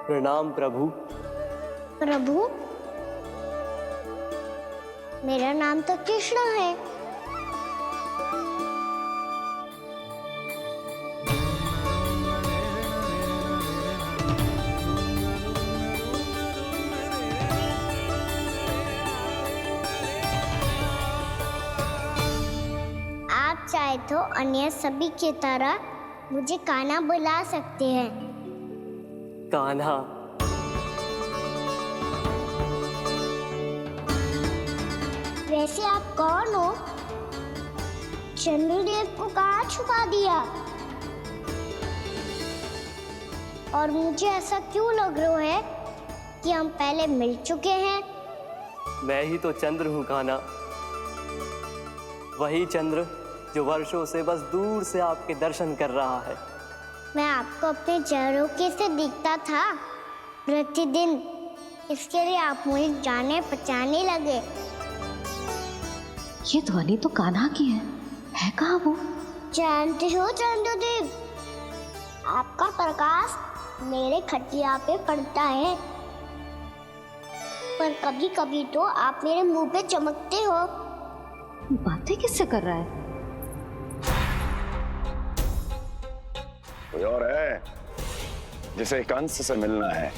प्रणाम प्रभु। प्रभु, मेरा नाम तो कृष्ण है। आप चाहे तो अन्य सभी की तरह मुझे कान्हा बुला सकते हैं। कान्हा? वैसे आप कौन हो? चंद्रदेव को कहाँ छुपा दिया? और मुझे ऐसा क्यों लग रहा है कि हम पहले मिल चुके हैं? मैं ही तो चंद्र हूँ कान्हा, वही चंद्र जो वर्षों से बस दूर से आपके दर्शन कर रहा है। मैं आपको अपने झरोखे से दिखता था प्रतिदिन, इसके लिए आप मुझे जाने पहचानने लगे। ये ध्वनि तो कान्हा की है कहाँ वो? जानते हो चंद्रदेव, आपका प्रकाश मेरे खटिया पे पड़ता है, पर कभी कभी तो आप मेरे मुंह पे चमकते हो। बातें किससे कर रहा है? कोई और है जिसे कंस से मिलना है?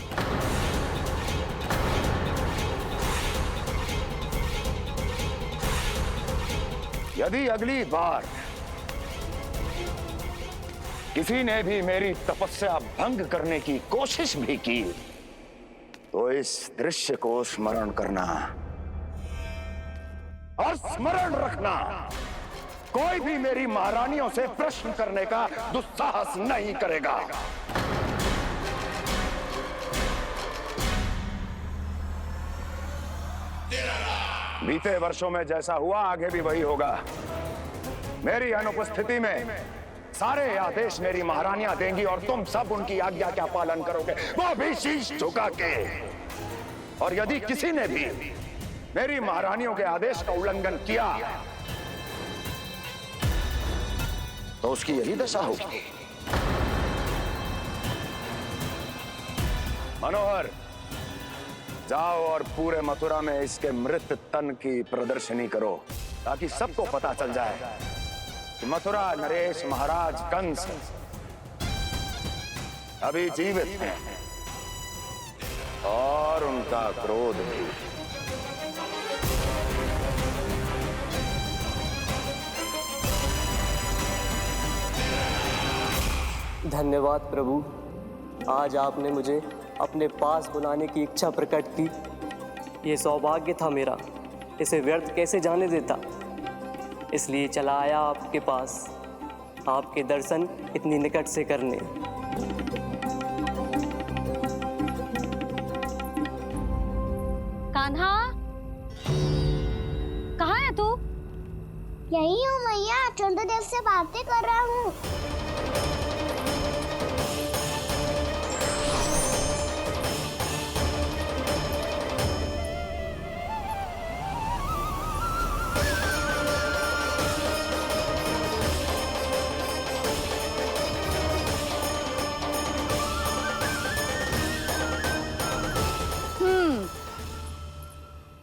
यदि अगली बार किसी ने भी मेरी तपस्या भंग करने की कोशिश भी की तो इस दृश्य को स्मरण करना और स्मरण रखना, कोई भी मेरी महारानियों से प्रश्न करने का दुस्साहस नहीं करेगा। बीते वर्षों में जैसा हुआ आगे भी वही होगा। मेरी अनुपस्थिति में सारे आदेश मेरी महारानियां देंगी और तुम सब उनकी आज्ञा का पालन करोगे, वो भी शीश झुका के। और यदि किसी ने भी मेरी महारानियों के आदेश का उल्लंघन किया तो उसकी यही दशा होगी। मनोहर, जाओ और पूरे मथुरा में इसके मृत तन की प्रदर्शनी करो ताकि सबको पता चल जाए कि मथुरा नरेश महाराज कंस अभी जीवित हैं और उनका क्रोध भी। धन्यवाद प्रभु, आज आपने मुझे अपने पास बुलाने की इच्छा प्रकट की। ये सौभाग्य था मेरा, इसे व्यर्थ कैसे जाने देता। इसलिए चला आया आपके पास, आपके दर्शन इतनी निकट से करने। कान्हा, कहाँ है तू? यही हूँ मैया, चंद्रदेव से बातें कर रहा हूँ।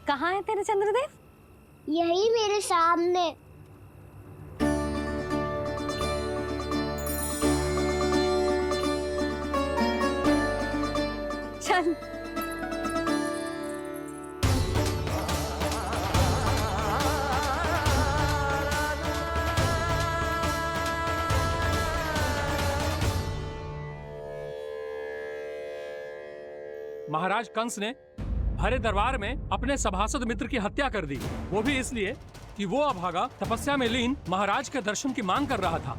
कहाँ है तेरे चंद्रदेव? यही मेरे सामने। चल। महाराज कंस ने भरे दरबार में अपने सभासद मित्र की हत्या कर दी, वो भी इसलिए कि वो अभागा तपस्या में लीन महाराज के दर्शन की मांग कर रहा था।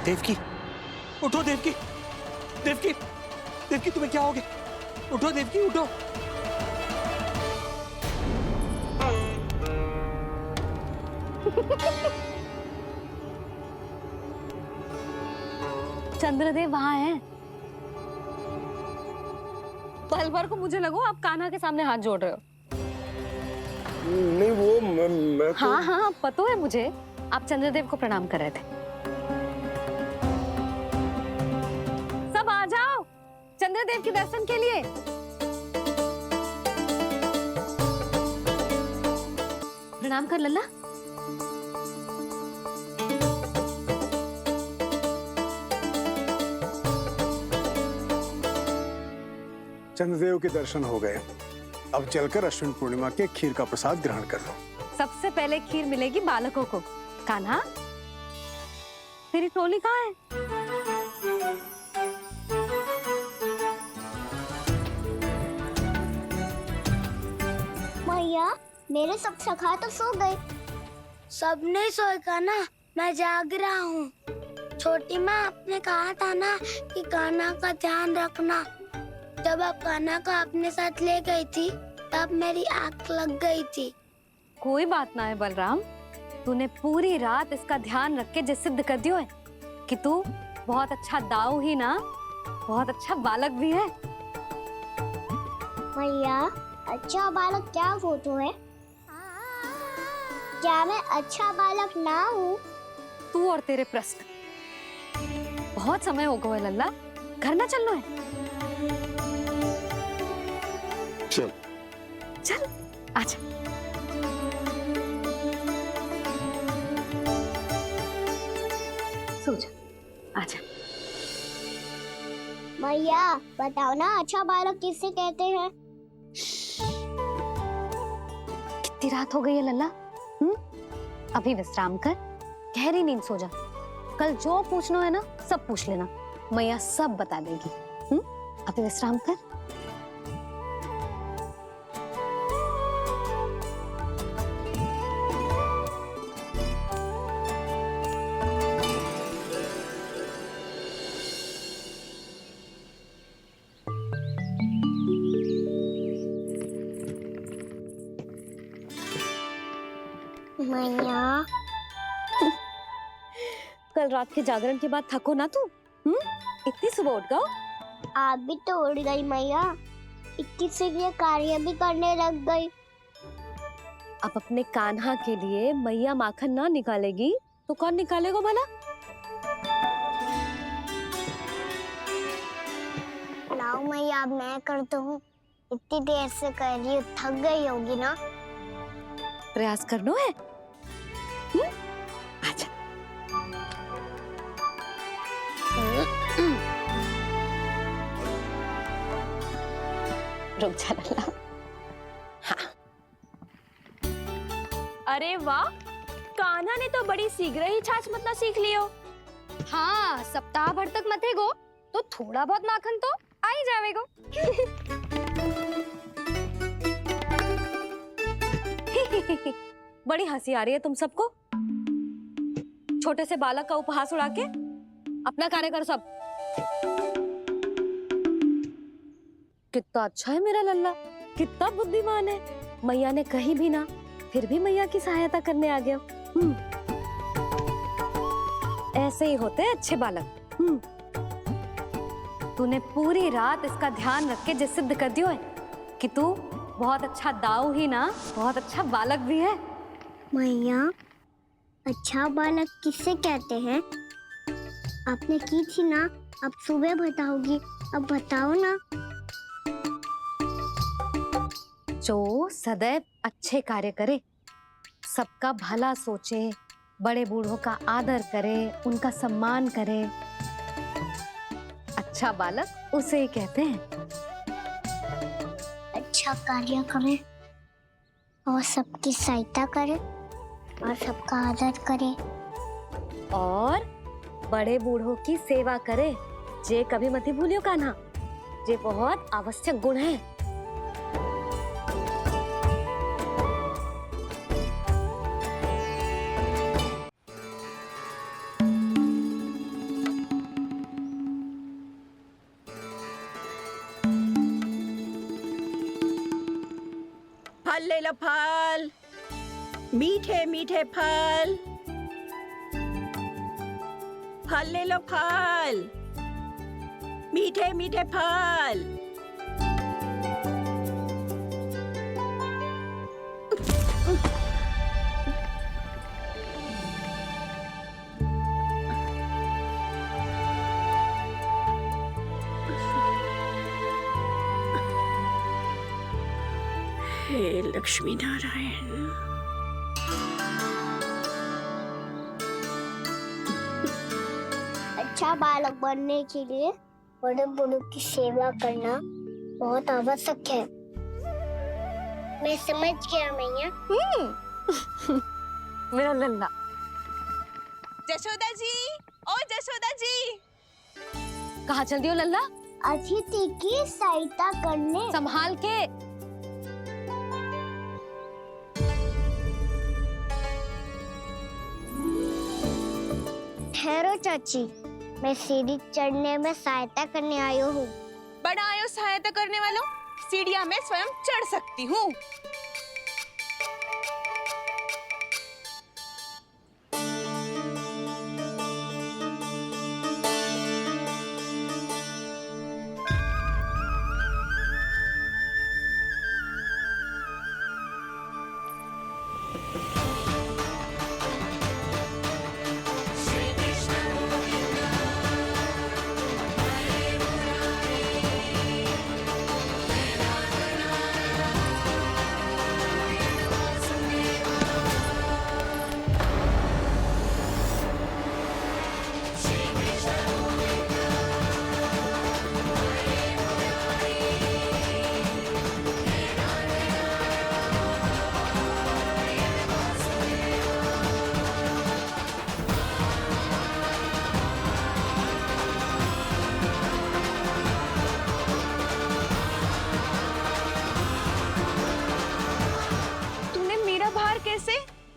देवकी, उठो देवकी, देवकी, देवकी तुम्हें क्या हो गया? उठो देवकी, उठो। चंद्रदेव वहां हैं। पल भर को मुझे लगो आप कान्हा के सामने हाथ जोड़ रहे हो। नहीं वो मैं तो... हाँ हाँ पता है मुझे, आप चंद्रदेव को प्रणाम कर रहे थे। सब आ जाओ चंद्रदेव के दर्शन के लिए। प्रणाम कर लल्ला। चंद्रदेव के दर्शन हो गए, अब चलकर अश्विन पूर्णिमा के खीर का प्रसाद ग्रहण कर लो। सबसे पहले खीर मिलेगी बालकों को। कान्हा, तेरी टोली कहाँ है? मैया, मेरे सब सखा तो सो गए। सब नहीं सोए का ना, मैं जाग रहा हूँ। छोटी माँ, आपने कहा था ना कि कान्हा का ध्यान रखना। जब आप कान्हा को अपने साथ ले गई थी, तब मेरी आँख लग गई थी। कोई बात ना है बलराम, तूने पूरी रात इसका ध्यान रख के जे सिद्ध कर दियो है कि तू बहुत अच्छा दाऊ ही ना, बहुत अच्छा बालक भी है। मैया, अच्छा बालक क्या फोटो है? क्या मैं अच्छा बालक ना हूँ? तू और तेरे प्रश्न। बहुत समय हो गया लल्ला, घर ना चलना है। चल चल आजा। सो जा, आजा। मैया, बताओ ना, अच्छा बालक किससे कहते हैं? कितनी रात हो गई है लल्ला? अभी विश्राम कर, गहरी नींद सो जा। कल जो पूछना है ना सब पूछ लेना, मैया सब बता देगी। अभी विश्राम कर। मैया, कल रात के जागरण के बाद थको ना तू? इतनी सुबह उठ गई? आप भी तो उड़ गई मैया। इतनी से ये कार्य भी करने लग गई। अब अपने कान्हा के लिए मैया माखन ना निकालेगी तो कौन निकालेगा भला? लाओ मैया, अब मैं करता हूँ। इतनी देर से कर रही हूँ, थक गई होगी ना। प्रयास करना है। आजा। रुक जा लल्ला। हाँ। अरे वाह, कान्हा ने तो बड़ी शीघ्र ही छाछ मतना सीख लियो। हाँ, सप्ताह भर तक मतेगो तो थोड़ा बहुत माखन तो आ ही जावेगो। बड़ी हंसी आ रही है तुम सबको। छोटे से बालक का उपहास उड़ा के अपना कार्य करो सब। कितना अच्छा है मेरा लल्ला, कितना बुद्धिमान है। मैया ने कही भी ना, फिर भी मैया की सहायता करने आ गया। ऐसे ही होते हैं अच्छे बालक। तूने पूरी रात इसका ध्यान रख के जे सिद्ध कर दियो है कि तू बहुत अच्छा दाऊ ही ना, बहुत अच्छा बालक भी है। मैया, अच्छा बालक किससे कहते हैं? आपने की थी ना, अब सुबह बताओगी। अब बताओ ना। जो सदैव अच्छे कार्य करे, सबका भला सोचे, बड़े बूढ़ों का आदर करे, उनका सम्मान करे, अच्छा बालक उसे ही कहते हैं। अच्छा कार्य करे और सबकी सहायता करे और सबका आदर करे और बड़े बूढ़ों की सेवा करे। जे कभी मत ही भूलियो कान्हा, जे बहुत आवश्यक गुण है। फल ले लो, फल, मीठे मीठे फल, फल ले लो, फल, मीठे मीठे फल। हे लक्ष्मी नारायण। अच्छा बालक बनने के लिए बड़े बूढ़ों की सेवा करना बहुत आवश्यक है। मैं समझ गया मैया। मेरा लल्ला। जशोदा जी, ओ जशोदा जी, कहाँ चल दियो लल्ला? अतिथि की सहायता करने। संभाल के। ठहरो चाची, मैं सीढ़ी चढ़ने में सहायता करने आई हूँ। बड़ा आयो सहायता करने वालों, सीढ़ियाँ मैं स्वयं चढ़ सकती हूँ।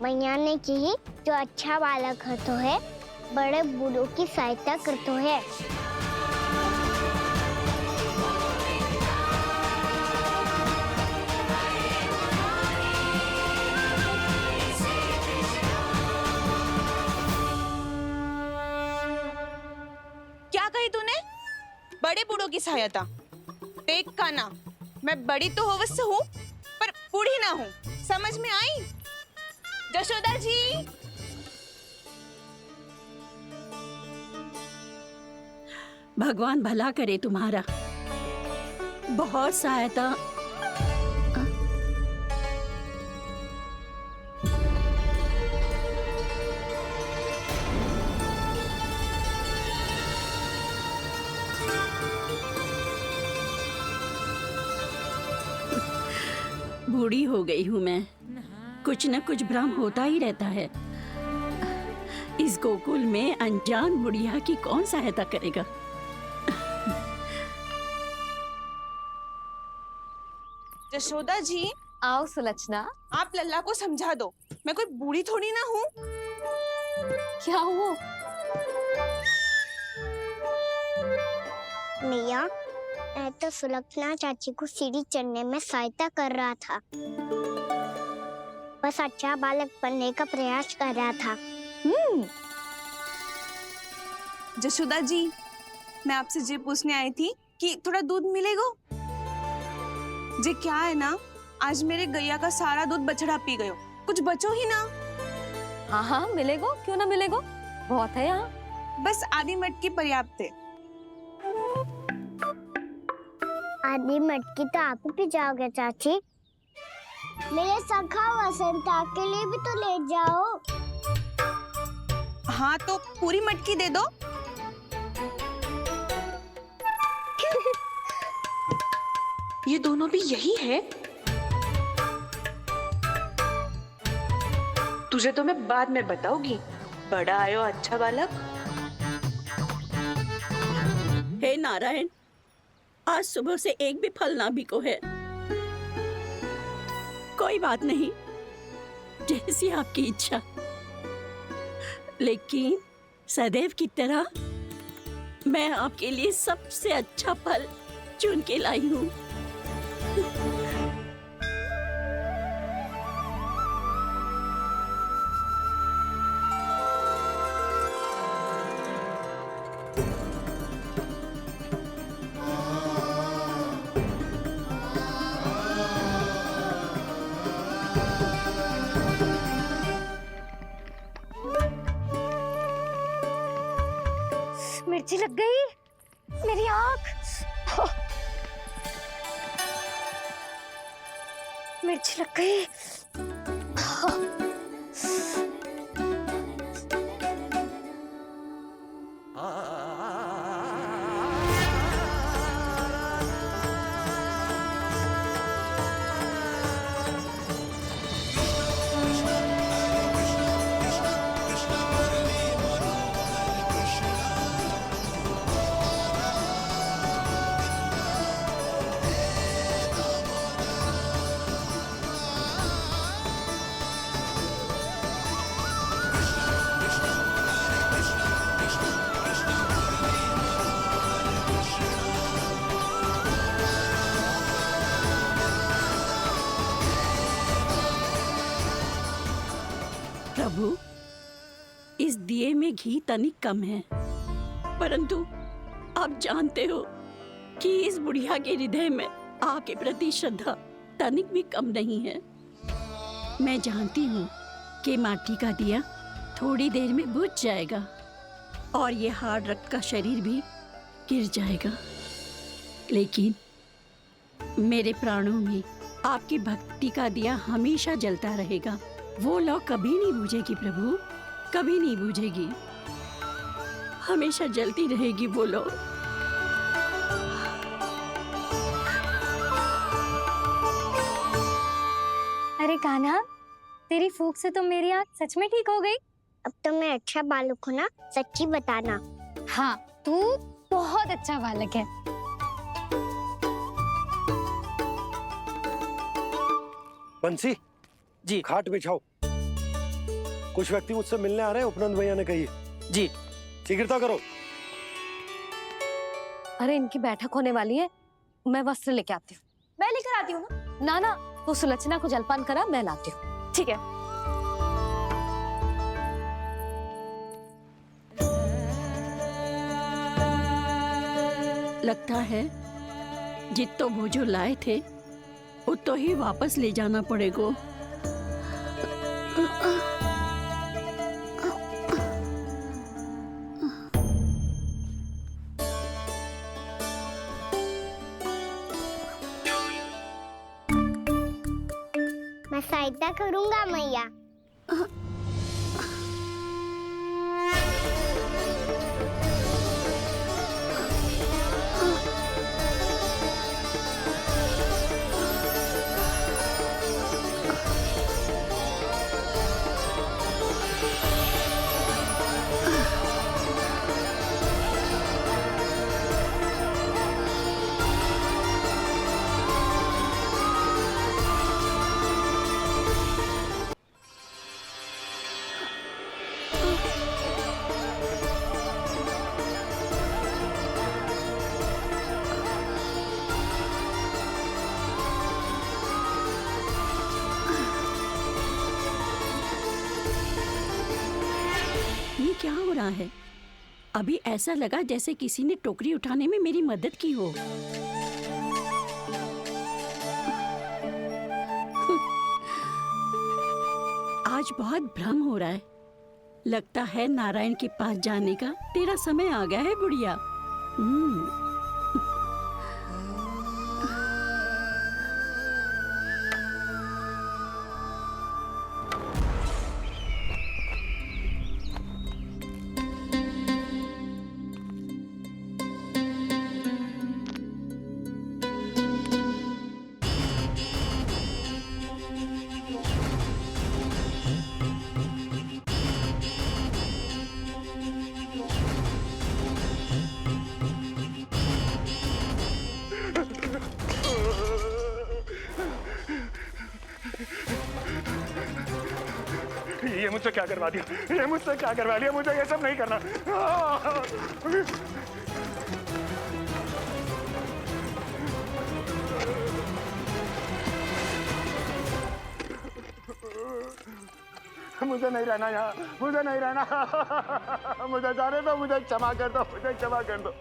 मैया ने की जो अच्छा बालक होतो है बड़े बूढ़ों की सहायता करतो है। क्या कही तूने? बड़े बूढ़ों की सहायता? देख काना, मैं बड़ी तो अवश्य हूँ पर बूढ़ी ना हूँ, समझ में आई? जशोदा जी, भगवान भला करे तुम्हारा। बहुत सहायता। बूढ़ी हो गई हूँ मैं, कुछ न कुछ भ्रम होता ही रहता है। इस गोकुल में अनजान बुढ़िया की कौन सहायता करेगा? जशोदा जी, आओ सुलक्षणा। आप लल्ला को समझा दो, मैं कोई बूढ़ी थोड़ी ना हूँ। क्या हुआ? मैया, मैं तो सुलक्षणा चाची को सीढ़ी चढ़ने में सहायता कर रहा था, बस अच्छा बालक बनने का प्रयास कर रहा था। जशोदा जी, मैं आपसे ये पूछने आई थी कि थोड़ा दूध मिलेगा? जे क्या है ना, आज मेरे गैया का सारा दूध बछड़ा पी गयो, कुछ बचो ही ना। हाँ हाँ मिलेगो, क्यों ना मिलेगो, बहुत है यहाँ। बस आधी मटकी पर्याप्त है। आधी मटकी तो आप ही पी जाओगे चाची, मेरे सखा वसंता के लिए भी तो ले जाओ। हाँ तो पूरी मटकी दे दो। ये दोनों भी यही है? तुझे तो मैं बाद में बताऊंगी। बड़ा आयो अच्छा बालक। हे नारायण, आज सुबह से एक भी फल ना बिको है। कोई बात नहीं, जैसी आपकी इच्छा, लेकिन सदैव की तरह मैं आपके लिए सबसे अच्छा फल चुन के लाई हूँ। मिर्ची लग गई, मेरी आँख। मिर्ची लग गई। प्रभु, इस दिए में घी तनिक कम है, परंतु आप जानते हो कि इस बुढ़िया के हृदय में आपके प्रति श्रद्धा तनिक भी कम नहीं है। मैं जानती हूँ कि माटी का दिया थोड़ी देर में बुझ जाएगा और ये हार्ड रक्त का शरीर भी गिर जाएगा, लेकिन मेरे प्राणों में आपकी भक्ति का दिया हमेशा जलता रहेगा। वो लौ कभी नहीं बुझेगी प्रभु, कभी नहीं बुझेगी, हमेशा जलती रहेगी वो लौ। अरे कान्हा, तेरी फूंक से तो मेरी आँख सच में ठीक हो गई। अब तो मैं अच्छा बालक हूँ ना, सच्ची बताना। हाँ, तू बहुत अच्छा बालक है। बंसी जी। खाट बिछाओ, कुछ व्यक्ति मुझसे मिलने आ रहे हैं, उपनंद भैया ने कही। जी। शीघ्रता करो। अरे इनकी बैठक होने वाली है, मैं वस्त्र लेके आती हूँ। मैं लेकर आती हूँ ना। ना तू सुलक्षणा को जलपान करा, मैं लाती हूँ। ठीक है। लगता है जितो वो जो लाए थे उतो ही वापस ले जाना पड़ेगा। मैं सहायता करूंगा मैया। ये क्या हो रहा है? अभी ऐसा लगा जैसे किसी ने टोकरी उठाने में मेरी मदद की हो। आज बहुत भ्रम हो रहा है। लगता है नारायण के पास जाने का तेरा समय आ गया है बुढ़िया। ये मुझसे क्या करवा दिया, ये मुझसे क्या करवा लिया, मुझे ये सब नहीं करना। मुझे नहीं रहना यहाँ, मुझे नहीं रहना, मुझे जाने दो, मुझे क्षमा कर दो, मुझे क्षमा कर दो,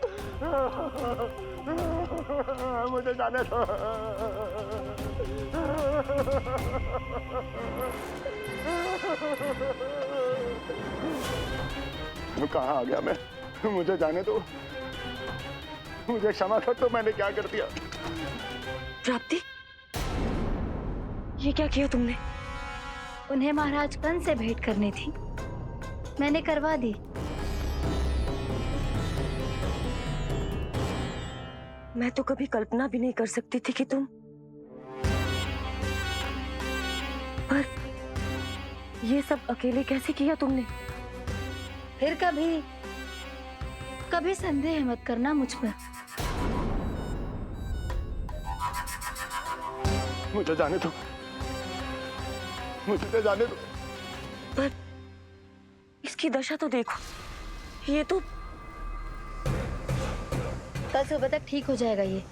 मुझे जाने दो। कहाँ आ गया मैं? मुझे जाने दो, मुझे क्षमा कर दो, मैंने क्या कर दिया। प्राप्ति, ये क्या किया तुमने? उन्हें महाराज कंस से भेंट करनी थी, मैंने करवा दी। मैं तो कभी कल्पना भी नहीं कर सकती थी कि तुम, पर ये सब अकेले कैसे किया तुमने? फिर कभी संदेह मत करना मुझ पर। मुझे जाने दो, मुझे तो जाने दो। पर इसकी दशा तो देखो, ये तो कल सुबह तक ठीक हो जाएगा ये।